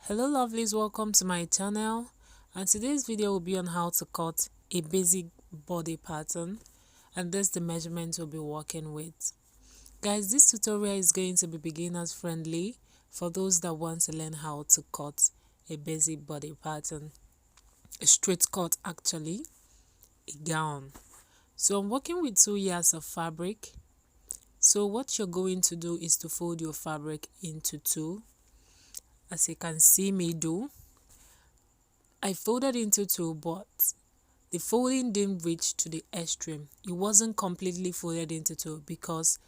Hello lovelies, welcome to my channel, and today's video will be on how to cut a basic body pattern, and this is the measurement we'll be working with. Guys, this tutorial is going to be beginners friendly for those that want to learn how to cut a basic body pattern, a straight cut actually, a gown. So I'm working with 2 yards of fabric. So what you're going to do is to fold your fabric into 2, as you can see me do. I folded into 2, but the folding didn't reach to the extreme. It wasn't completely folded into 2 because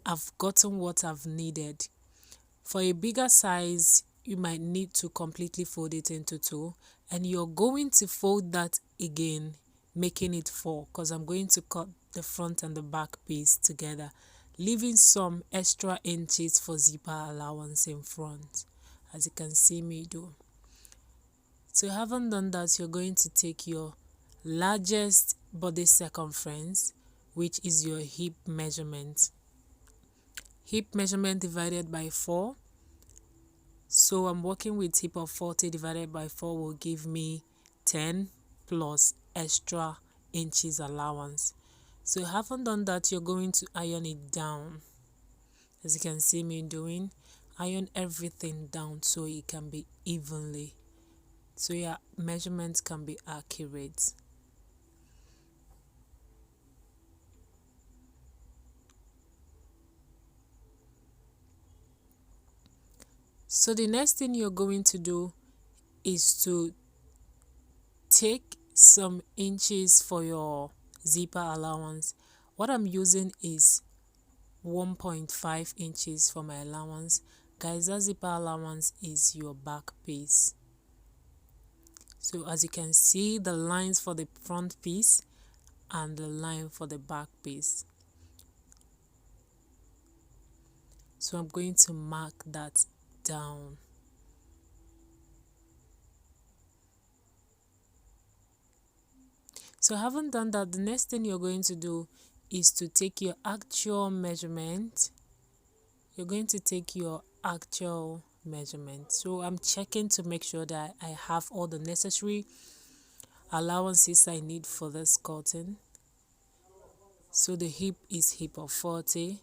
I've gotten what I've needed. For a bigger size, you might need to completely fold it into 2, and you're going to fold that again, making it 4, because I'm going to cut the front and the back piece together, leaving some extra inches for zipper allowance in front, as you can see me do. So having done that, you're going to take your largest body circumference, which is your hip measurement. Hip measurement divided by 4. So I'm working with hip of 40 divided by 4 will give me 10 plus extra inches allowance. So having done that, you're going to iron it down. As you can see me doing, iron everything down so it can be evenly, so your measurements can be accurate. So the next thing you're going to do is to take some inches for your zipper allowance. What I'm using is 1.5 inches for my allowance. Guys, that zipper allowance is your back piece. So as you can see, the lines for the front piece and the line for the back piece. So I'm going to mark that down. So having done that, the next thing you're going to do is to take your actual measurement. You're going to take your actual measurement. So I'm checking to make sure that I have all the necessary allowances I need for this cutting. So the hip is hip of 40,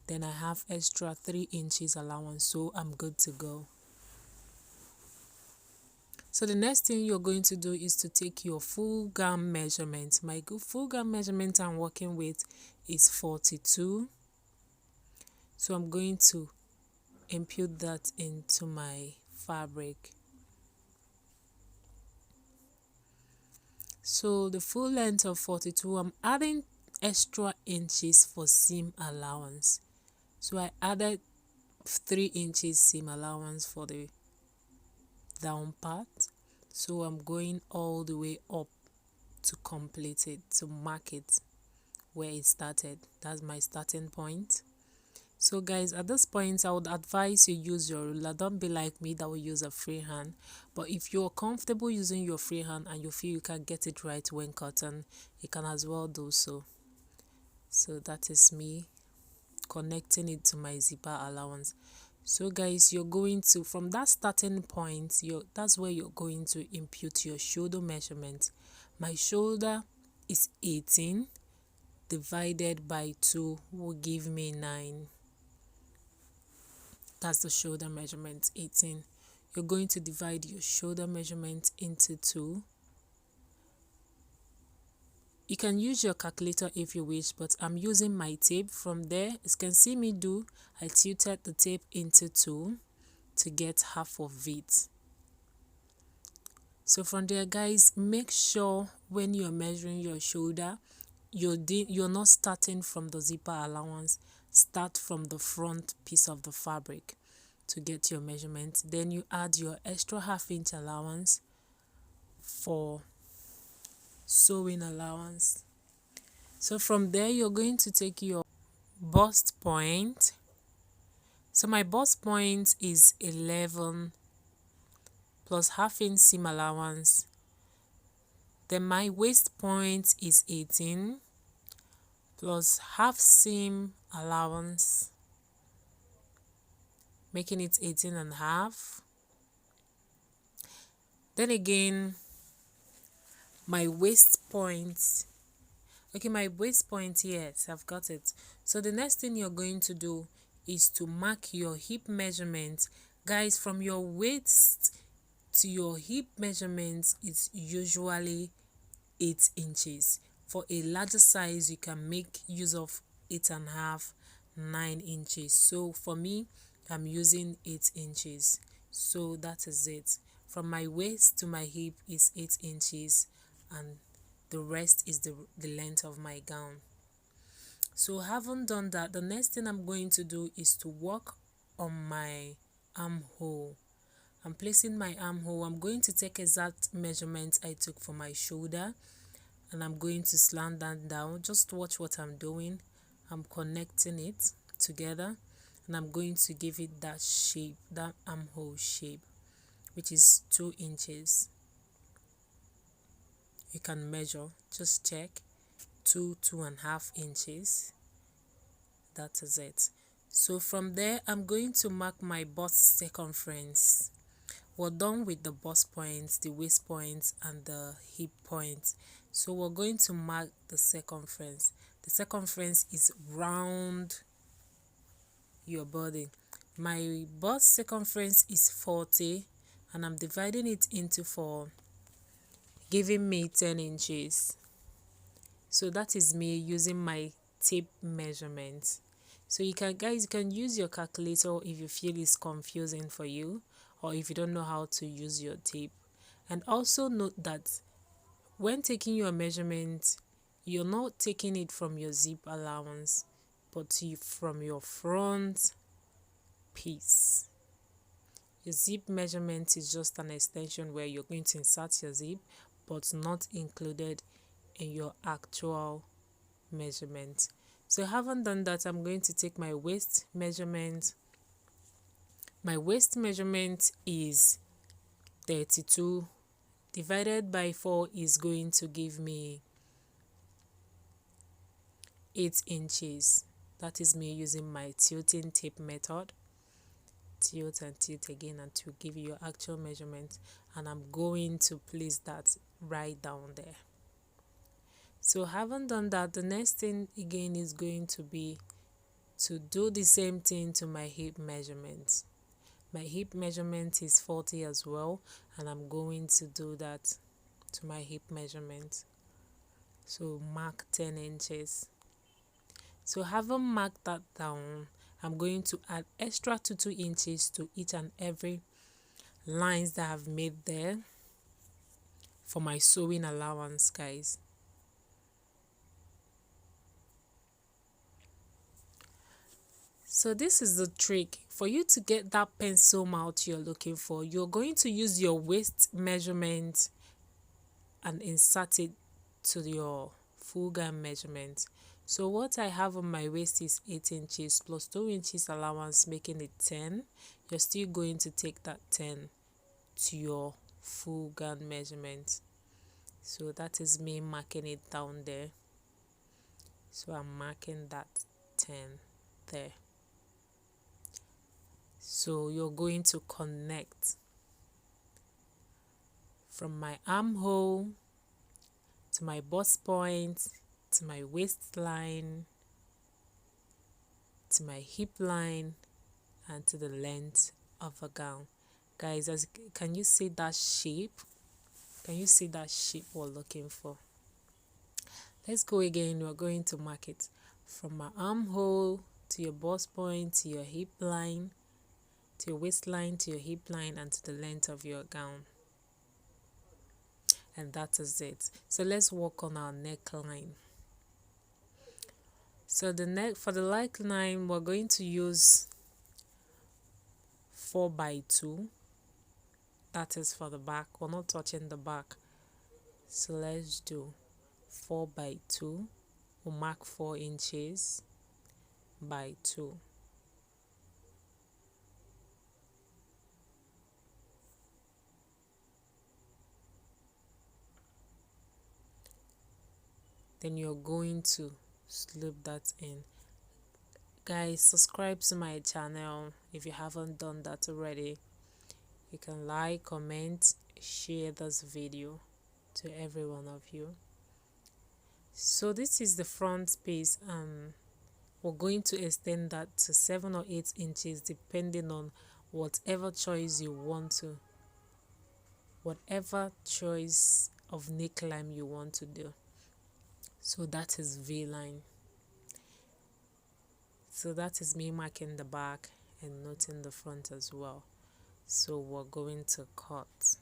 then I have extra 3 inches allowance, so I'm good to go. So the next thing you're going to do is to take your full gown measurement. My full gown measurement I'm working with is 42. So I'm going to impute that into my fabric. So the full length of 42, I'm adding extra inches for seam allowance. So I added 3 inches seam allowance for the down part. So I'm going all the way up to complete it, to mark it where it started. That's my starting point. So guys, at this point I would advise you use your ruler. Don't be like me that will use a freehand, but if you're comfortable using your freehand and you feel you can get it right when cutting, you can as well do so. So that is me connecting it to my zipper allowance. So guys, you're going to, from that starting point, that's where you're going to impute your shoulder measurement. My shoulder is 18 divided by 2 will give me 9. That's the shoulder measurement, 18. You're going to divide your shoulder measurement into 2. You can use your calculator if you wish, but I'm using my tape. From there, as you can see me do, I tilted the tape into 2 to get half of it. So from there, guys, make sure when you're measuring your shoulder, you're not starting from the zipper allowance. Start from the front piece of the fabric to get your measurement. Then you add your extra half-inch allowance for sewing allowance. So from there, you're going to take your bust point. So my bust point is 11 plus half-inch seam allowance. Then my waist point is 18 plus half seam allowance, making it 18 and a half. Then again, my waist point. Okay, my waist point, yes, I've got it. So the next thing you're going to do is to mark your hip measurement. Guys, from your waist to your hip measurement is usually 8 inches. For a larger size, you can make use of 8.5, 9 inches. So for me, I'm using 8 inches. So that is it. From my waist to my hip is 8 inches, and the rest is the length of my gown. So having done that, the next thing I'm going to do is to work on my armhole. I'm placing my armhole. I'm going to take exact measurements I took for my shoulder, and I'm going to slant that down. Just watch what I'm doing. I'm connecting it together, and I'm going to give it that shape, that armhole shape, which is 2 inches. You can measure, just check, 2.5 inches. That is it. So from there, I'm going to mark my bust circumference. We're done with the bust points, the waist points, and the hip points. So we're going to mark the circumference. The circumference is round your body. My bust circumference is 40, and I'm dividing it into 4, giving me 10 inches. So that is me using my tape measurement. So you can use your calculator if you feel it's confusing for you, or if you don't know how to use your tape. And also note that when taking your measurement, you're not taking it from your zip allowance, but from your front piece. Your zip measurement is just an extension where you're going to insert your zip, but not included in your actual measurement. So having done that, I'm going to take my waist measurement. My waist measurement is 32 divided by 4 is going to give me 8 inches. That is me using my tilting tape method. Tilt and tilt again until give you your actual measurement, and I'm going to place that right down there. So having done that, the next thing again is going to be to do the same thing to my hip measurement. My hip measurement is 40 as well, and I'm going to do that to my hip measurement. So mark 10 inches. So having marked that down, I'm going to add extra 2 inches to each and every lines that I've made there for my sewing allowance, guys. So this is the trick. For you to get that pencil mouth you're looking for, you're going to use your waist measurement and insert it to your full gown measurement. So what I have on my waist is 8 inches plus 2 inches allowance, making it 10. You're still going to take that 10 to your full gown measurement. So that is me marking it down there. So I'm marking that 10 there. So you're going to connect from my armhole to my bust point to my waistline to my hip line and to the length of a gown. Guys, can you see that shape? Can you see that shape we're looking for? Let's go again. We're going to mark it from my armhole to your bust point to your hip line to your waistline to your hip line and to the length of your gown. And that is it. So let's work on our neckline. So for the neckline, we're going to use 4x2. That is for the back. We're not touching the back. So let's do 4x2. We'll mark 4 inches by 2. Then you're going to slip that in. Guys, subscribe to my channel if you haven't done that already. You can like, comment, share this video to every one of you. So this is the front piece, and we're going to extend that to 7 or 8 inches depending on whatever choice you want to, whatever choice of neckline you want to do. So that is V-line. So that is me marking the back and noting the front as well. So we're going to cut.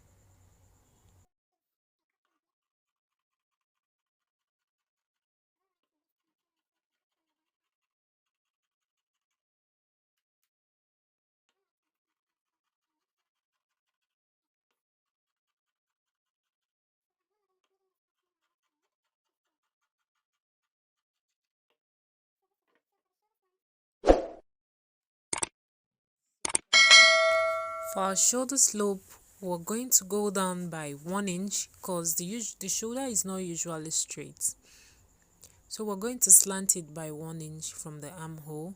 For our shoulder slope, we're going to go down by 1 inch because the shoulder is not usually straight. So we're going to slant it by 1 inch from the armhole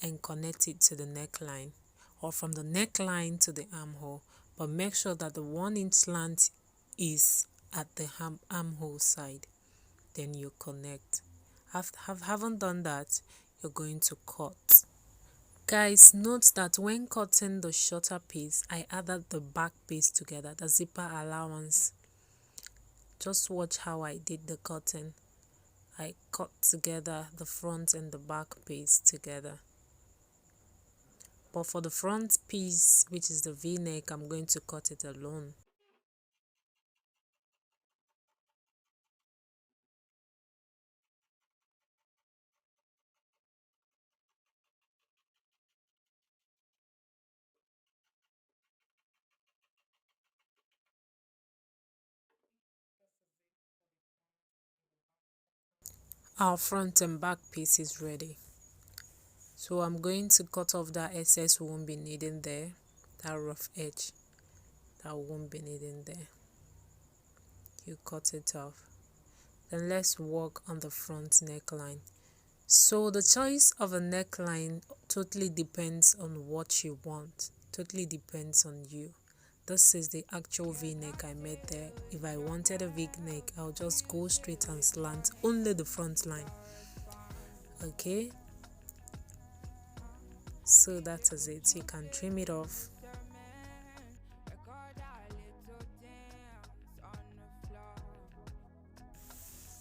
and connect it to the neckline, or from the neckline to the armhole, but make sure that the 1 inch slant is at the armhole side. Then you connect. Haven't done that, you're going to cut. Guys, note that when cutting the shorter piece, I added the back piece together, the zipper allowance. Just watch how I did the cutting. I cut together the front and the back piece together. But for the front piece, which is the V-neck, I'm going to cut it alone. Our front and back piece is ready. So I'm going to cut off that excess we won't be needing there, that rough edge that we won't be needing there. You cut it off. Then let's work on the front neckline. So the choice of a neckline totally depends on what you want. Totally depends on you. This is the actual V-neck I made there. If I wanted a V-neck, I'll just go straight and slant only the front line. Okay, so that is it. You can trim it off.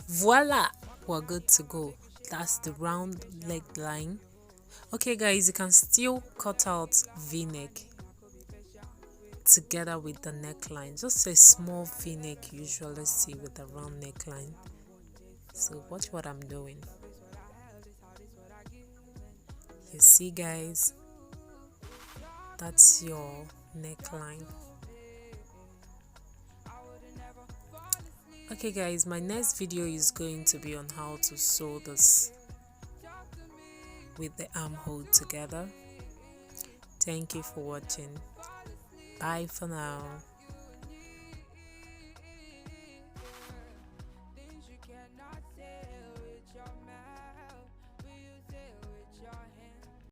Voila, we're good to go. That's the round leg line. Okay guys, you can still cut out V-neck together with the neckline. Just a small V-neck you usually see with the round neckline. So watch what I'm doing. You see guys, that's your neckline. Okay guys, my next video is going to be on how to sew this with the armhole together. Thank you for watching. Bye for now.